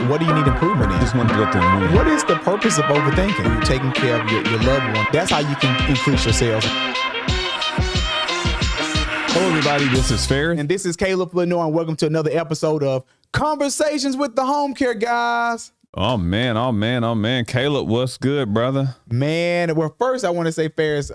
What do you need improvement in? Just wanted to go through and win. What is the purpose of overthinking? You're taking care of your loved one. That's how you can increase your sales. Hello, everybody. This is Faris. And this is Faris Flournoy, and welcome to another episode of Conversations with the Homecare Guyz. Oh, man. Caleb, what's good, brother? Man, well, first I want to say, Faris,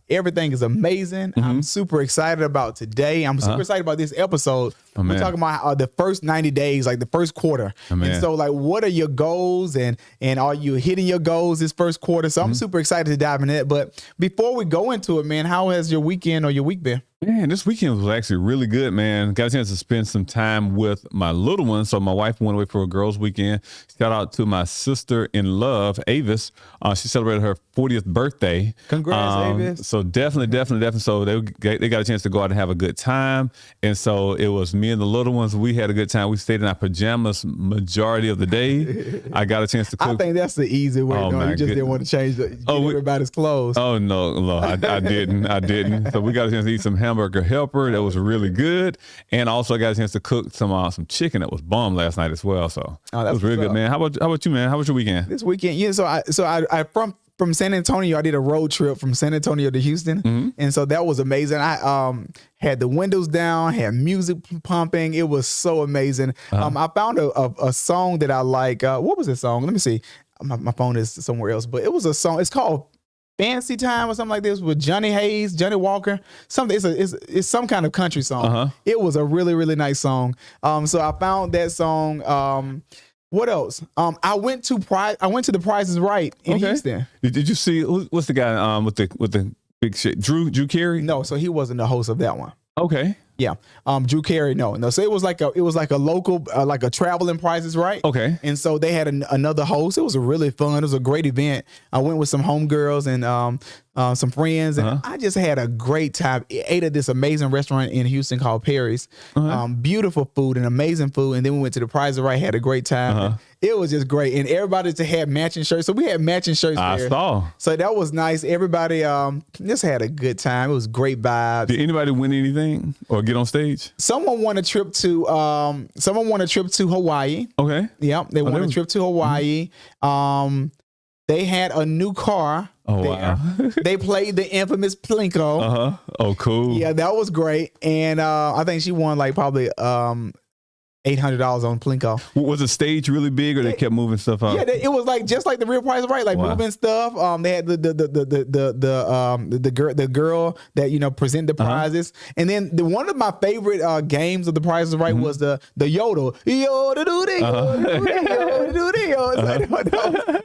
everything is amazing. I'm super excited about today. I'm super excited about this episode. We're talking about the first 90 days, like the first quarter. And so, like, what are your goals and are you hitting your goals this first quarter? So I'm super excited to dive into it. But before we go into it, man, how has your weekend or your week been? Man, this weekend was actually really good, man. Got a chance to spend some time with my little one. So my wife went away for a girls' weekend. Shout out to my sister-in-law, Avis. She celebrated her 40th birthday. Congrats, Avis. So definitely. So they got a chance to go out and have a good time. And so it was me and the little ones. We had a good time. We stayed in our pajamas majority of the day. I got a chance to cook. I think that's the easy way. You just didn't want to change everybody's clothes. Oh, no, I didn't. So we got a chance to eat some hamburger helper. That was really good. And also I got a chance to cook some chicken that was bomb last night as well. So that was really good, man. How about you, man? How was your weekend? This weekend, yeah. So I from San Antonio, I did a road trip from San Antonio to Houston. And so that was amazing. I had the windows down, had music pumping. It was so amazing. I found a song that I like. What was the song? Let me see. My phone is somewhere else, but it was a song. It's called Fancy Time or something like this with Johnny Walker. Something. It's some kind of country song. It was a really, really nice song. So I found that song. What else? I went to the Price is Right in Houston. Did you see what's the guy with the big shit? Drew Carey? No, so he wasn't the host of that one. Okay. Yeah. Drew Carey, no. So it was like a local, like a traveling Price is Right. Okay. And so they had another host. It was a really fun. It was a great event. I went with some homegirls and some friends, and I just had a great time. Ate at this amazing restaurant in Houston called Paris. Beautiful food and amazing food. And then we went to the Price is Right, had a great time. It was just great. And everybody just had matching shirts. So we had matching shirts there. I saw. So that was nice. Everybody just had a good time. It was great vibes. Did anybody win anything or get on stage? Someone won a trip to Hawaii. Okay. Yep. They won a trip to Hawaii. They had a new car. Oh, there. Wow. They played the infamous Plinko. Oh, cool. Yeah, that was great. And I think she won like probably $800 on Plinko. Was the stage really big, or they kept moving stuff up? Yeah, it was like just like the Real Price is Right, like moving stuff. They had the girl that presented the prizes, and then one of my favorite games of the Price is Right was the yodel. Yodel do the yodel do the yodel.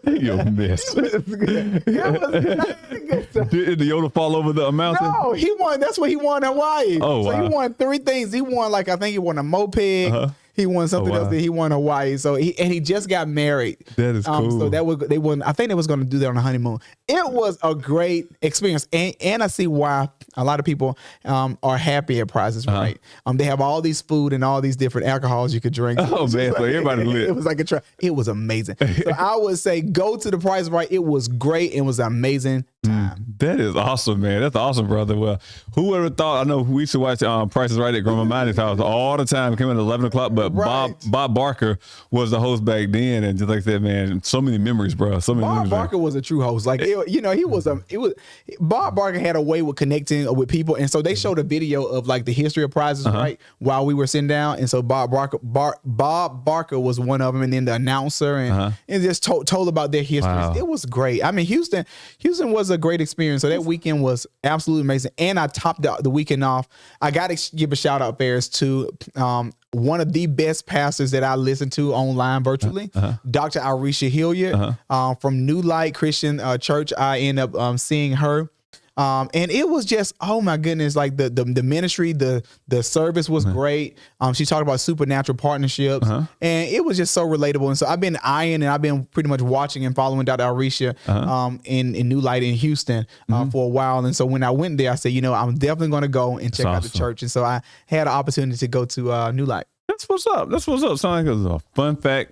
You mess. Did the yodel fall over the mountain? No, he won. That's what he won in Hawaii. Oh, wow. So he won 3 things. He won I think he won a moped. He won something else that he won in Hawaii. So he just got married. That is cool. So I think they was going to do that on a honeymoon. It was a great experience, and I see why a lot of people are happy at Price is Right. They have all these food and all these different alcohols you could drink. Oh man, so everybody lit. It was like it was amazing. So I would say go to the Price is Right. It was great. It was an amazing time. That is awesome, man. That's awesome, brother. Well, who would have thought? I know we used to watch Price is Right at Grandma Miney's house all the time. It came in at 11 o'clock, but Bob Barker was the host back then, and just like I said, man, so many memories, bro. So many memories. Bob Barker was a true host. Like Bob Barker had a way with connecting with people, and so they showed a video of like the history of Price is Right while we were sitting down, and so Bob Barker was one of them, and then the announcer, and just told about their histories. Wow. It was great. I mean, Houston was a great experience. So that weekend was absolutely amazing, and I topped the weekend off. I got to give a shout out, Faris, to one of the best pastors that I listen to online virtually, Dr. Arisha Hilliard from New Light Christian Church. I end up seeing her. And it was just, oh my goodness, like the ministry, the service was great. She talked about supernatural partnerships, and it was just so relatable. And so I've been eyeing and I've been pretty much watching and following Dr. Arisha in New Light in Houston for a while. And so when I went there, I said, I'm definitely going to go and check out the church. And so I had an opportunity to go to New Light. That's what's up. Sounds like it was a fun fact.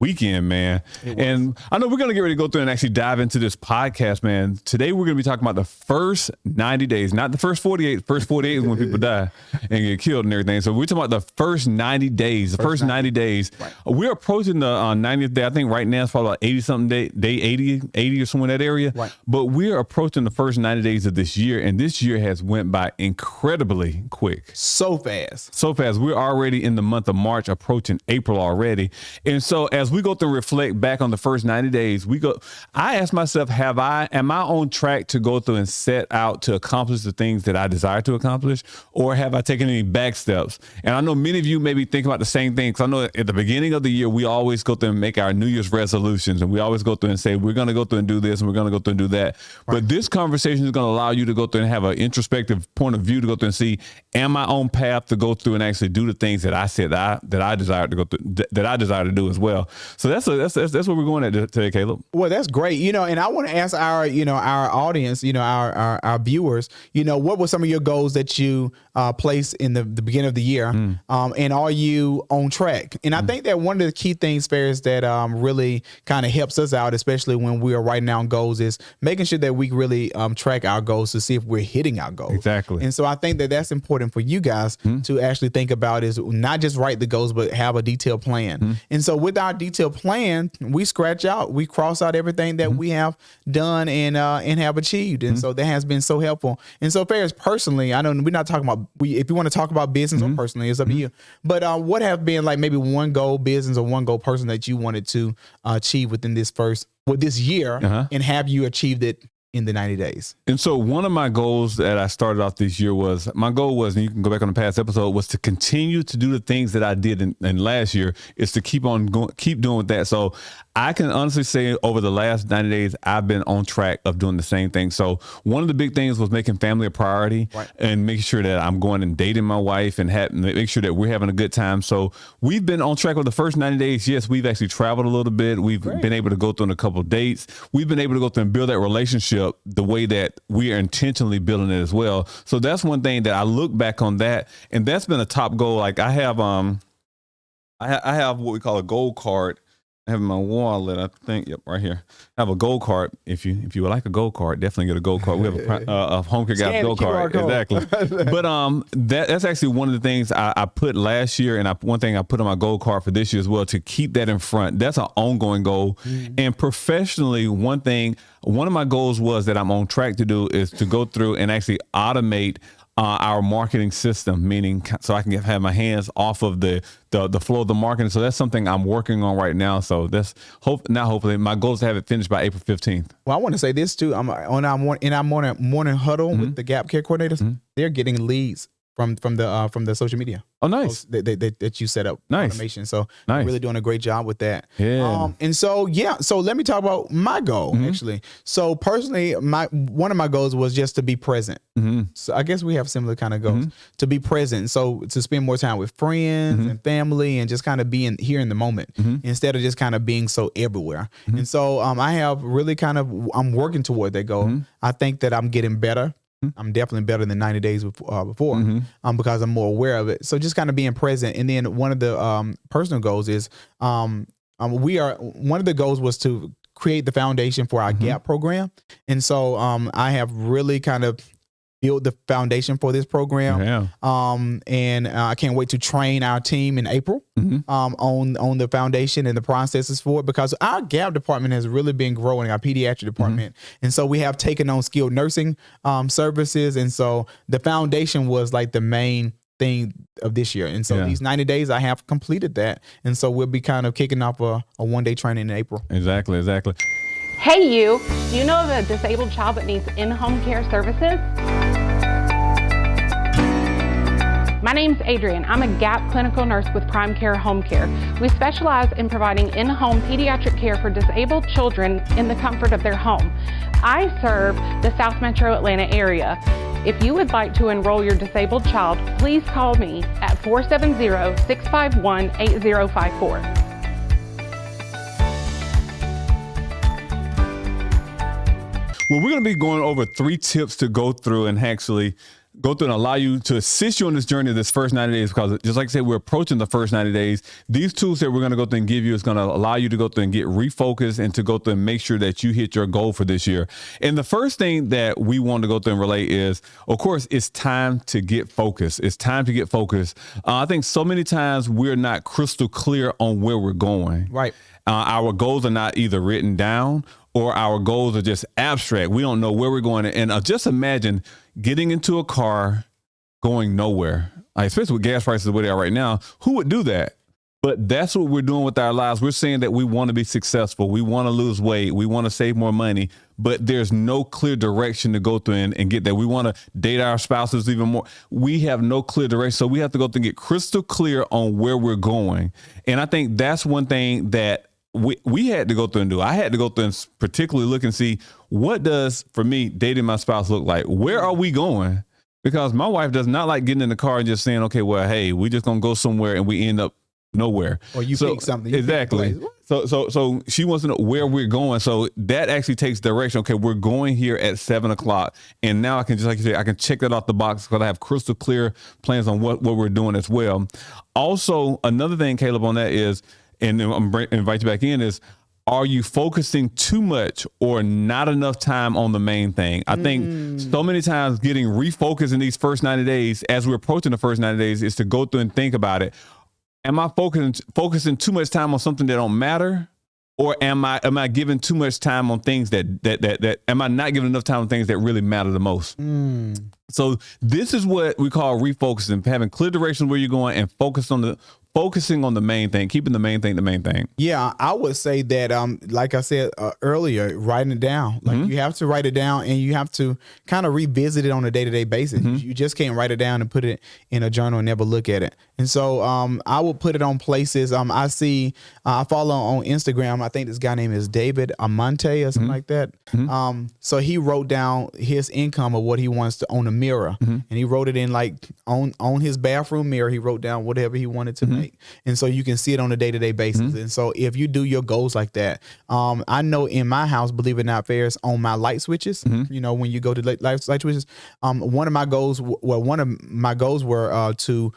weekend, man. And I know we're going to get ready to go through and actually dive into this podcast, man. Today, we're going to be talking about the first 90 days, not the first 48. First 48 is when people die and get killed and everything. So we're talking about the first 90 days, the first 90 days. Right. We're approaching the 90th day. I think right now it's probably about 80 something day 80 or somewhere in that area. Right. But we're approaching the first 90 days of this year. And this year has went by incredibly quick. So fast. So fast. We're already in the month of March, approaching April already. And so as we go through and reflect back on the first 90 days, I ask myself, am I on track to go through and set out to accomplish the things that I desire to accomplish, or have I taken any back steps? And I know many of you may be thinking about the same thing, because I know at the beginning of the year, we always go through and make our New Year's resolutions, and we always go through and say, we're going to go through and do this, and we're going to go through and do that. Right. But this conversation is going to allow you to go through and have an introspective point of view to go through and see, am I on path to go through and actually do the things that I said that I desire to go through, that I desire to do as well. So that's what we're going at today, Caleb. Well, that's great. And I want to ask our audience, our viewers, what were some of your goals that you placed in the beginning of the year? And are you on track? And I think that one of the key things, Faris, that really kind of helps us out, especially when we are writing down goals, is making sure that we really track our goals to see if we're hitting our goals. Exactly. And so I think that that's important for you guys to actually think about, is not just write the goals, but have a detailed plan. And so with our detailed plan, we cross out everything that we have done and have achieved. And so that has been so helpful. And so Faris, personally, I know we're not talking about, if you want to talk about business or personally, it's up to you. But what have been like maybe one goal business or one goal person that you wanted to achieve within this year, and have you achieved it in the 90 days? And so one of my goals that I started off this year was, and you can go back on the past episode, was to continue to do the things that I did in last year, is to keep doing with that. So I can honestly say over the last 90 days, I've been on track of doing the same thing. So one of the big things was making family a priority, and making sure that I'm going and dating my wife and make sure that we're having a good time. So we've been on track with the first 90 days. Yes, we've actually traveled a little bit. We've been able to go through on a couple of dates. We've been able to go through and build that relationship the way that we are intentionally building it as well. So that's one thing that I look back on that, and that's been a top goal. Like I have what we call a gold card. I have in my wallet, I think. Yep, right here. I have a gold card. If you would like a gold card, definitely get a gold card. We have a Homecare Guyz gold card. Exactly. But that's actually one of the things I put last year, and one thing I put on my gold card for this year as well, to keep that in front. That's an ongoing goal. And professionally, one of my goals was that I'm on track to do is to go through and actually automate our marketing system, meaning so I can have my hands off of the flow of the marketing. So that's something I'm working on right now. So that's hopefully my goal is to have it finished by April 15th. Well, I want to say this too. I'm on our morning huddle with the Gap Care coordinators. They're getting leads from the social media. Oh, nice. That you set up. Nice. Automation. So nice. Really doing a great job with that. Yeah. So let me talk about my goal, actually. So personally, one of my goals was just to be present. So I guess we have similar kind of goals, to be present. So to spend more time with friends and family, and just kind of being here in the moment, instead of just kind of being so everywhere. And so I have really I'm working toward that goal. I think that I'm getting better. I'm definitely better than 90 days before, because I'm more aware of it. So just kind of being present. And then one of the personal goals is one of the goals was to create the foundation for our GAP program. And so I have really kind of build the foundation for this program. And I can't wait to train our team in April on the foundation and the processes for it, because our GAP department has really been growing, our pediatric department. And so we have taken on skilled nursing services. And so the foundation was like the main thing of this year. And so these 90 days, I have completed that. And so we'll be kind of kicking off a one-day training in April. Exactly. Hey you, do you know of a disabled child that needs in-home care services? My name's Adrienne. I'm a GAP clinical nurse with Prime Care Home Care. We specialize in providing in-home pediatric care for disabled children in the comfort of their home. I serve the South Metro Atlanta area. If you would like to enroll your disabled child, please call me at 470-651-8054. Well, we're going to be going over 3 tips to go through and actually go through and allow you to assist you on this journey of this first 90 days, because just like I said, we're approaching the first 90 days. These tools that we're going to go through and give you is going to allow you to go through and get refocused and to go through and make sure that you hit your goal for this year. And the first thing that we want to go through and relate is, of course, it's time to get focused. It's time to get focused. I think so many times we're not crystal clear on where we're going. Right. Our goals are not either written down or our goals are just abstract. We don't know where we're going. And just imagine getting into a car going nowhere, especially with gas prices where they are right now. Who would do that? But that's what we're doing with our lives. We're saying that we want to be successful. We want to lose weight. We want to save more money, but there's no clear direction to go through and get there. We want to date our spouses even more. We have no clear direction. So we have to go through and get crystal clear on where we're going. And I think that's one thing that we had to go through and do. I had to go through and particularly look and see, what does, for me, dating my spouse look like? Where are we going? Because my wife does not like getting in the car and just saying, okay, well, hey, we just going to go somewhere and we end up nowhere. Or you pick something. Exactly. So she wants to know where we're going. So that actually takes direction. Okay, we're going here at 7:00. And now I can, just like you said, I can check that off the box because I have crystal clear plans on what we're doing as well. Also, another thing, Caleb, on that is, and I'm invite you back in, is, are you focusing too much or not enough time on the main thing? I think so many times getting refocused in these first 90 days, as we're approaching the first 90 days, is to go through and think about it. Am I focusing too much time on something that don't matter? Or am I giving too much time on things that am I not giving enough time on things that really matter the most? So this is what we call refocusing, having clear direction where you're going and focusing on the main thing, keeping the main thing the main thing. Yeah, I would say that, like I said earlier, writing it down. Like you have to write it down, and you have to kind of revisit it on a day-to-day basis. You just can't write it down and put it in a journal and never look at it. And so I will put it on places. I follow on Instagram, I think this guy name is David Amante or something like that. So he wrote down his income of what he wants to own a mirror, and he wrote it in like on his bathroom mirror. He wrote down whatever he wanted to make. And so you can see it on a day-to-day basis. And so if you do your goals like that, I know in my house, believe it or not, Faris, on my light switches, you know, when you go to light switches, one of my goals were to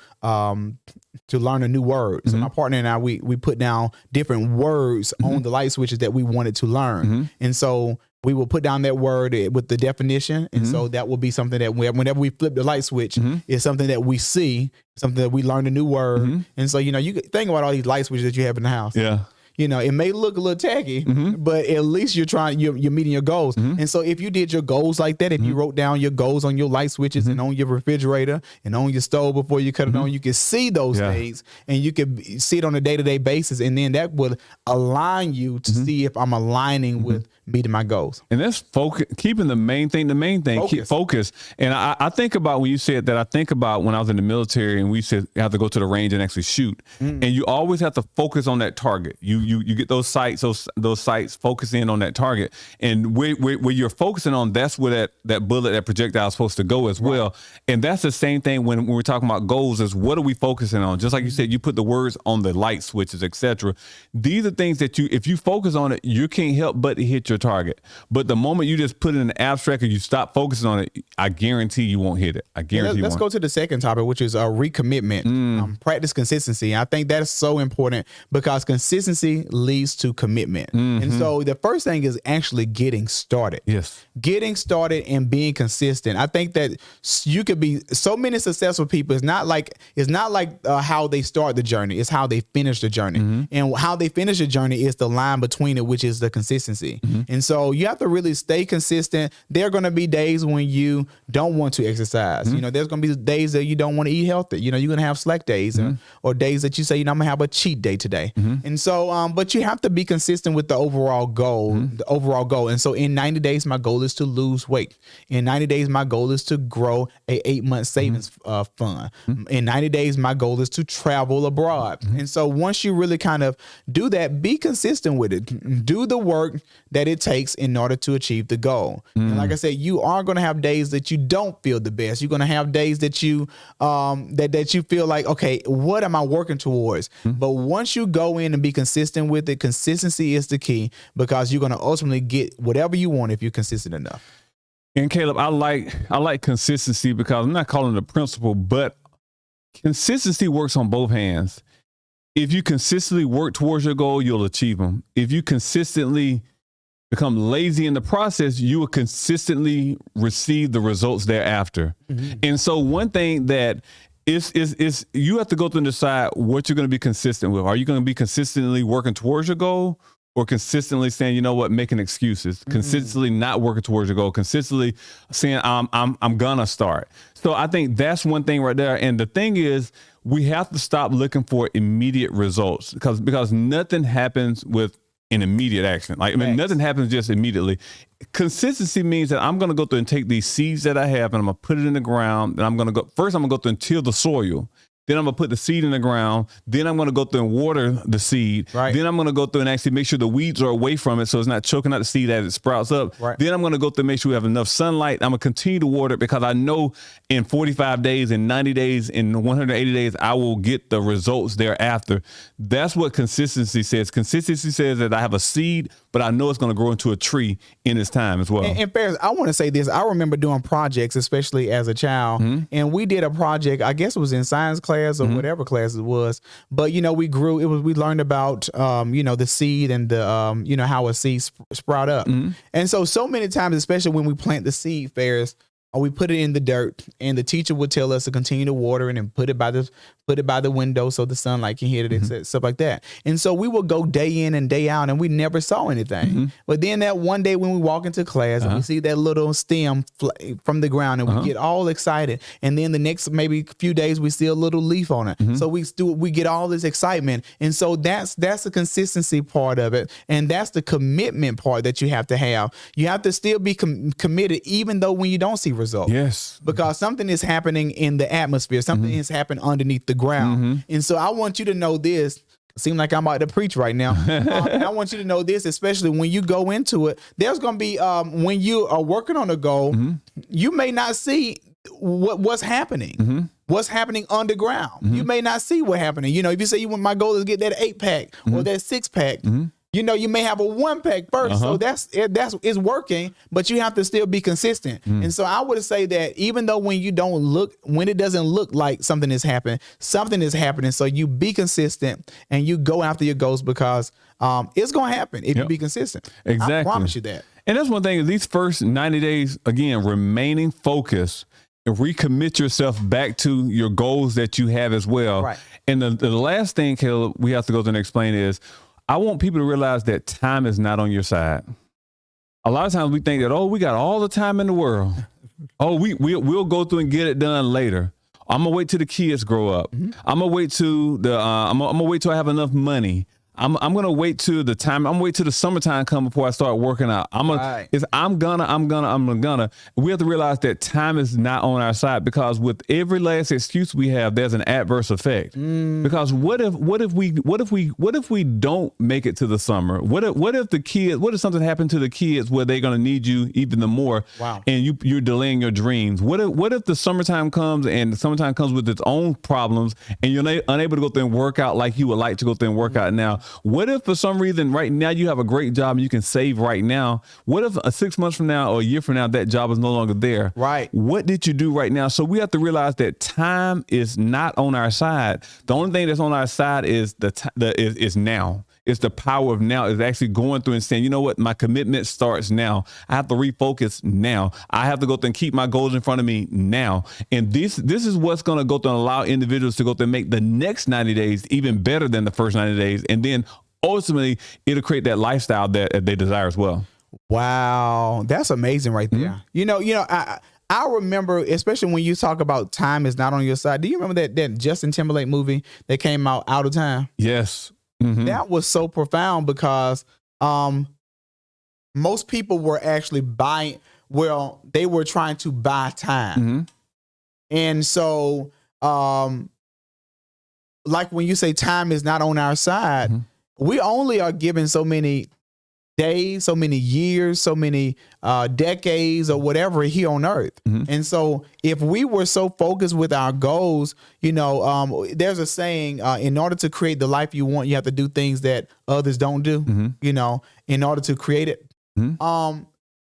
learn a new word. So my partner and I, we put down different words on the light switches that we wanted to learn. And so we will put down that word with the definition. And so that will be something that whenever we flip the light switch, it's something that we see, something that we learned a new word. And so, you know, you think about all these light switches that you have in the house. Yeah. You know, it may look a little tacky, but at least you're meeting your goals. And so if you did your goals like that, if you wrote down your goals on your light switches and on your refrigerator and on your stove before you cut it on, you can see those things, and you can see it on a day-to-day basis. And then that would align you to see if I'm aligning with meeting my goals. And that's keeping the main thing, keep focus. And I think about, when you said that, I think about when I was in the military and we said you have to go to the range and actually shoot. And you always have to focus on that target. You get those sights focus in on that target. And where you're focusing on, that's where that bullet, that projectile is supposed to go as well. And that's the same thing when we're talking about goals, is what are we focusing on? Just like you said, you put the words on the light switches, etc. These are things that if you focus on it, you can't help but to hit your target. But the moment you just put it in the abstract or you stop focusing on it, I guarantee you won't hit it. I guarantee. Let's go to the second topic, which is recommitment. Practice consistency. I think that is so important because consistency leads to commitment. And so the first thing is actually getting started. Yes. Getting started and being consistent. I think that you could be so many successful people. It's not like how they start the journey. It's how they finish the journey. And how they finish the journey is the line between it, which is the consistency. And so you have to really stay consistent. There are going to be days when you don't want to exercise. You know, there's going to be days that you don't want to eat healthy. You know, you're going to have slack days or days that you say, you know, I'm going to have a cheat day today. And so, but you have to be consistent with the overall goal, And so in 90 days, my goal is to lose weight. In 90 days, my goal is to grow a 8-month savings fund. In 90 days, my goal is to travel abroad. And so once you really kind of do that, be consistent with it. Do the work that it takes in order to achieve the goal. And like I said, you are going to have days that you don't feel the best. You're going to have days that you that you feel like, okay, what am I working towards? But once you go in and be consistent with it, consistency is the key, because you're going to ultimately get whatever you want if you're consistent enough. And Caleb, I like consistency because I'm not calling it a principle, but consistency works on both hands. If you consistently work towards your goal, you'll achieve them. If you consistently become lazy in the process, you will consistently receive the results thereafter. Mm-hmm. And so one thing that is you have to go through and decide what you're going to be consistent with. Are you going to be consistently working towards your goal, or consistently saying, you know what, making excuses, consistently not working towards your goal, consistently saying I'm gonna start. So I think that's one thing right there. And the thing is, we have to stop looking for immediate results because nothing happens with an immediate action. Like, I mean, nothing happens just immediately. Consistency means that I'm going to go through and take these seeds that I have and I'm going to put it in the ground. And I'm going to go through and till the soil. Then I'm going to put the seed in the ground. Then I'm going to go through and water the seed. Right. Then I'm going to go through and actually make sure the weeds are away from it so it's not choking out the seed as it sprouts up. Right. Then I'm going to go through and make sure we have enough sunlight. I'm going to continue to water it because I know in 45 days, in 90 days, in 180 days, I will get the results thereafter. That's what consistency says. Consistency says that I have a seed, but I know it's going to grow into a tree in its time as well. And Faris, I want to say this. I remember doing projects, especially as a child, and we did a project, I guess it was in science class or whatever class it was. But, you know, we learned about, you know, the seed and the, you know, how a seed sprout up. And so many times, especially when we plant the seed, Faris, we put it in the dirt and the teacher would tell us to continue to water it and put it by the window so the sunlight can hit it and stuff like that. And so we would go day in and day out and we never saw anything. But then that one day when we walk into class and we see that little stem from the ground and we get all excited. And then the next maybe few days we see a little leaf on it. So we get all this excitement. And so that's the consistency part of it. And that's the commitment part that you have to have. You have to still be committed even though when you don't see results. Yes. Because something is happening in the atmosphere. Something is happening underneath the ground. And so I want you to know this. Seem like I'm about to preach right now. And I want you to know this, especially when you go into it, there's going to be, when you are working on a goal, you may not see what's happening. What's happening underground. You may not see what's happening. You know, if you say my goal is to get that 8-pack or that 6-pack, you know, you may have a 1-pack first. So that's it's working, but you have to still be consistent. And so I would say that even though when it doesn't look like something is happening, something is happening. So you be consistent and you go after your goals because it's going to happen if you be consistent. Exactly. I promise you that. And that's one thing, these first 90 days, again, remaining focused and recommit yourself back to your goals that you have as well. Right. And the last thing, Caleb, we have to go through and explain is, I want people to realize that time is not on your side. A lot of times we think that, oh, we got all the time in the world. Oh, we'll go through and get it done later. I'm gonna wait till the kids grow up. I'm gonna wait till I'm gonna wait till I have enough money. I'm gonna wait till the time. I'm gonna wait till the summertime come before I start working out. I'm gonna. We have to realize that time is not on our side because with every last excuse we have, there's an adverse effect. Because what if we don't make it to the summer? What if something happened to the kids where they're gonna need you even the more? Wow. And you're delaying your dreams. What if the summertime comes and the summertime comes with its own problems and you're unable to go through and work out like you would like to go through and work out now? What if for some reason right now you have a great job and you can save right now? What if 6 months from now or a year from now that job is no longer there? Right. What did you do right now? So we have to realize that time is not on our side. The only thing that's on our side is is now. It's the power of now. Is actually going through and saying, you know what, my commitment starts now. I have to refocus now. I have to go through and keep my goals in front of me now. And this is what's going to go through and allow individuals to go through and make the next 90 days even better than the first 90 days. And then ultimately it'll create that lifestyle that they desire as well. Wow. That's amazing right there. You know, I remember, especially when you talk about time is not on your side. Do you remember that Justin Timberlake movie that came out of Time? Yes. That was so profound because most people were actually they were trying to buy time. And so like when you say time is not on our side, we only are given so many days, so many years, so many decades or whatever here on earth. And so if we were so focused with our goals, you know, there's a saying, in order to create the life you want, you have to do things that others don't do, you know, in order to create it.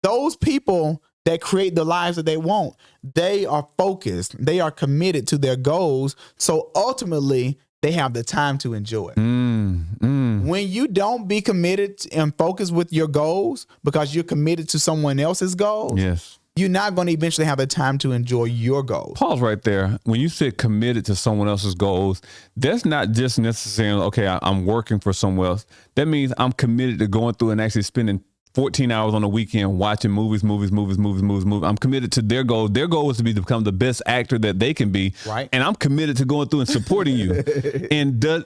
Those people that create the lives that they want, they are focused. They are committed to their goals. So ultimately, they have the time to enjoy it. When you don't be committed and focused with your goals because you're committed to someone else's goals, yes, you're not going to eventually have the time to enjoy your goals. Pause right there. When you said committed to someone else's goals, that's not just necessarily, okay, I'm working for someone else. That means I'm committed to going through and actually spending 14 hours on the weekend watching movies. I'm committed to their goal. Their goal is to become the best actor that they can be. Right. And I'm committed to going through and supporting you. And does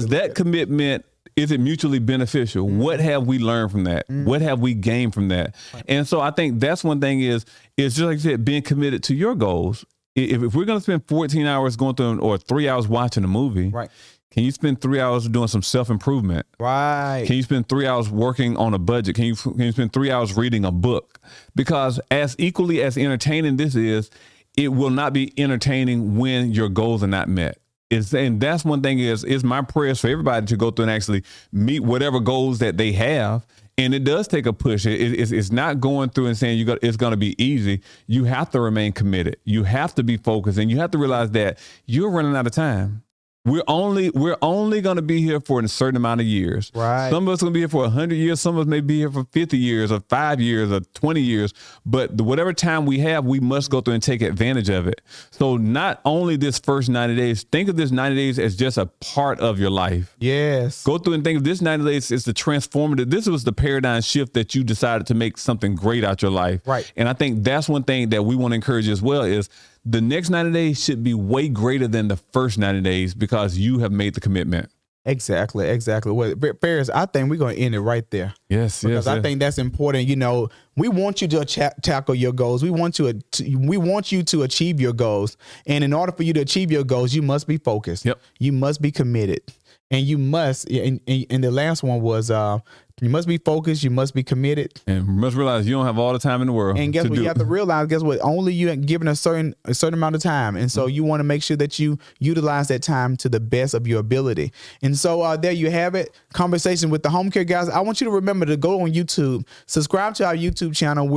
that commitment, is it mutually beneficial? What have we learned from that? What have we gained from that? And so I think that's one thing is just like I said, being committed to your goals. If we're going to spend 14 hours going through or 3 hours watching a movie, right, can you spend 3 hours doing some self-improvement? Right. Can you spend 3 hours working on a budget? Can you spend 3 hours reading a book? Because as equally as entertaining this is, it will not be entertaining when your goals are not met. And that's one thing is my prayers for everybody to go through and actually meet whatever goals that they have. And it does take a push. It's not going through and saying it's going to be easy. You have to remain committed. You have to be focused, and you have to realize that you're running out of time. We're only going to be here for a certain amount of years. Right. Some of us are going to be here for 100 years. Some of us may be here for 50 years or 5 years or 20 years. But whatever time we have, we must go through and take advantage of it. So not only this first 90 days, think of this 90 days as just a part of your life. Yes. Go through and think of this 90 days as the transformative. This was the paradigm shift that you decided to make something great out your life. Right. And I think that's one thing that we want to encourage as well is the next 90 days should be way greater than the first 90 days because you have made the commitment. Exactly. Well, Faris, I think we're going to end it right there. Yes, because I think that's important. You know, we want you to tackle your goals. We want you to achieve your goals. And in order for you to achieve your goals, you must be focused. Yep. You must be committed. And you must, and the last one was, you must be focused. You must be committed. And you must realize you don't have all the time in the world. And guess what? You have to realize, only you are given a certain amount of time. And so you want to make sure that you utilize that time to the best of your ability. And so there you have it. Conversation with the Homecare Guys. I want you to remember to go on YouTube, subscribe to our YouTube channel.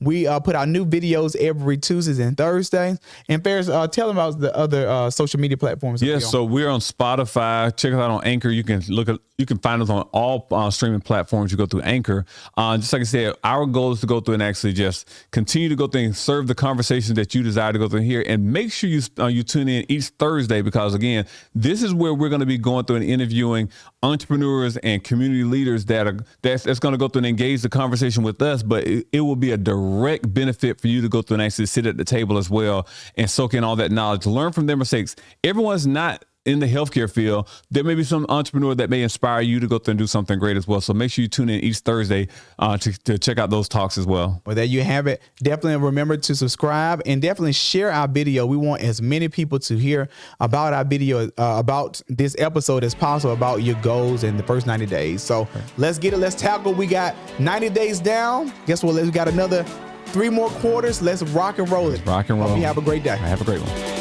We put out new videos every Tuesdays and Thursdays. And Faris, tell them about the other social media platforms. Yes. So we're on Spotify. Check us out on Anchor. You can find us on all streaming platforms. You go through Anchor. Just like I said, our goal is to go through and actually just continue to go through and serve the conversations that you desire to go through here. And make sure you tune in each Thursday because, again, this is where we're going to be going through and interviewing entrepreneurs and community leaders that's going to go through and engage the conversation with us. But it will be a direct benefit for you to go through and actually sit at the table as well and soak in all that knowledge, learn from their mistakes. Everyone's not in the healthcare field. There may be some entrepreneur that may inspire you to go through and do something great as well. So make sure you tune in each Thursday to check out those talks as well. Well, there you have it. Definitely remember to subscribe and definitely share our video. We want as many people to hear about our video, about this episode as possible, about your goals in the first 90 days. So let's get it. Let's tackle. We got 90 days down. Guess what? We got another 3 more quarters. Let's rock and roll it. Rock and roll. Hope you have a great day. Have a great one.